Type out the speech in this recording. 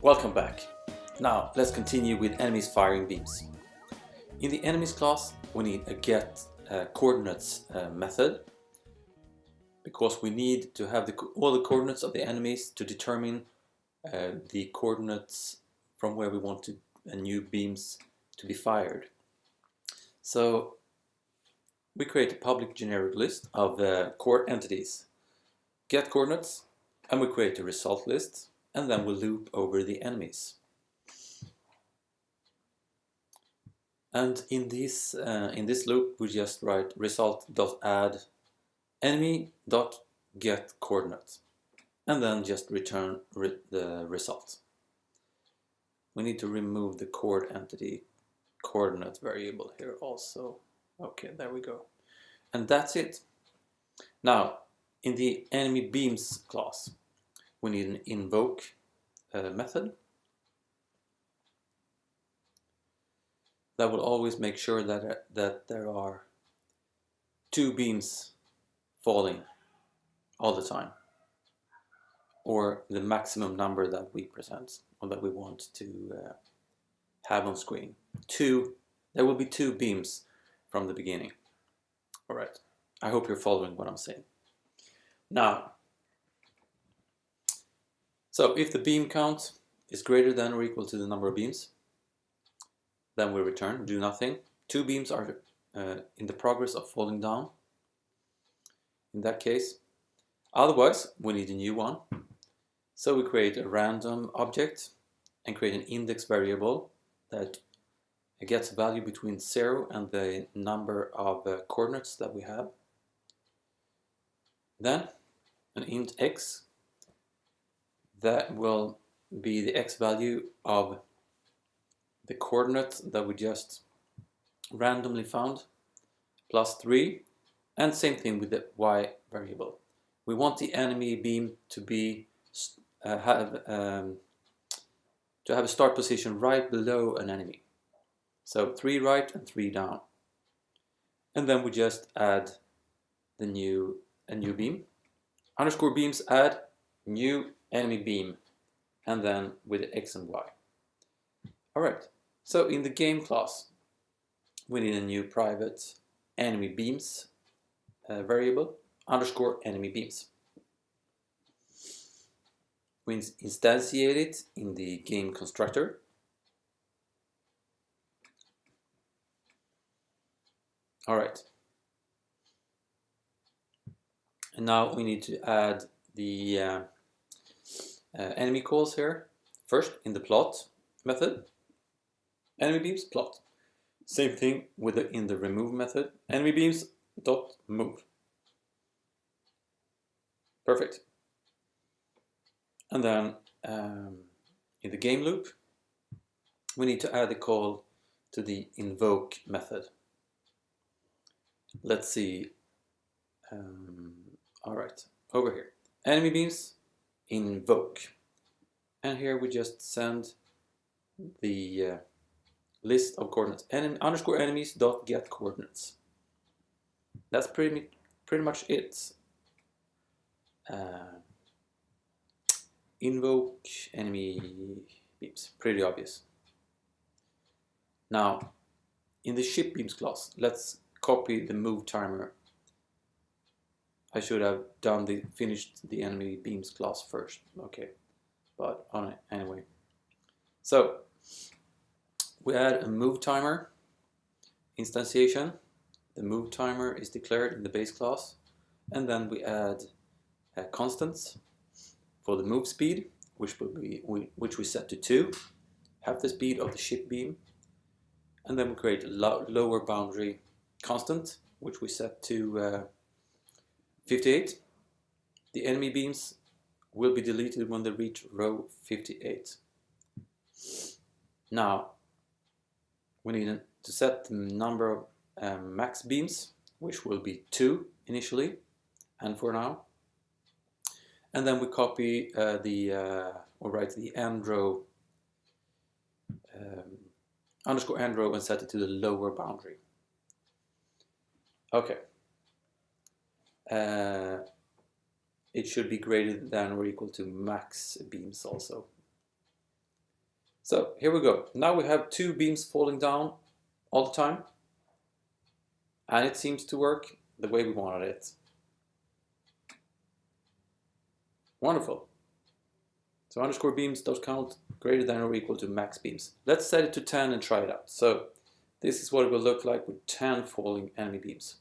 Welcome back. Now let's continue with enemies firing beams. In the enemies class we need a get coordinates method, because we need to have all the coordinates of the enemies to determine the coordinates from where we want new beams to be fired. So we create a public generic list of core entities, get coordinates, and we create a result list, and then we'll loop over the enemies. And in this loop we just write result.add enemy.get coordinates, and then just return the result. We need to remove the core entity coordinate variable here also. Okay, there we go. And that's it. Now, in the EnemyBeams class, we need an invoke method that will always make sure that there are 2 beams falling all the time, or the maximum number that we present or that we want to have on screen. There will be 2 beams from the beginning. Alright, I hope you're following what I'm saying. Now, so if the beam count is greater than or equal to the number of beams, then we return, do nothing. 2 beams are in the progress of falling down, in that case. Otherwise, we need a new one. So we create a random object and create an index variable that gets a value between 0 and the number of coordinates that we have. Then an int x that will be the x value of the coordinate that we just randomly found, plus 3, and same thing with the y variable. We want the enemy beam to be have a start position right below an enemy. So 3 right and 3 down. And then we just add a new beam. Underscore beams add new enemy beam, and then with x and y. Alright, so in the game class we need a new private EnemyBeams variable, underscore EnemyBeams. We instantiate it in the game constructor. Alright, and now we need to add the enemy calls here. First, in the plot method, EnemyBeams plot. Same thing with in the remove method, EnemyBeams dot move. Perfect. And then in the game loop, we need to add a call to the invoke method. Let's see. Alright, over here, EnemyBeams invoke, and here we just send the list of coordinates, underscore enemies dot get coordinates. That's pretty much it. Invoke EnemyBeams, pretty obvious. Now, in the shipBeams class, let's copy the move timer. I should have finished the EnemyBeams class first. Okay, but anyway. So we add a move timer instantiation. The move timer is declared in the base class, and then we add constants for the move speed, which we set to 2, half the speed of the ship beam, and then we create a lower boundary constant, which we set to 58. The enemy beams will be deleted when they reach row 58. Now we need to set the number of max beams, which will be 2 initially and for now. And then we copy or write the end row underscore end row and set it to the lower boundary. Okay. It should be greater than or equal to max beams also. So here we go. Now we have 2 beams falling down all the time, and it seems to work the way we wanted it. Wonderful. So underscore beams dot count greater than or equal to max beams. Let's set it to 10 and try it out. So this is what it will look like with 10 falling enemy beams.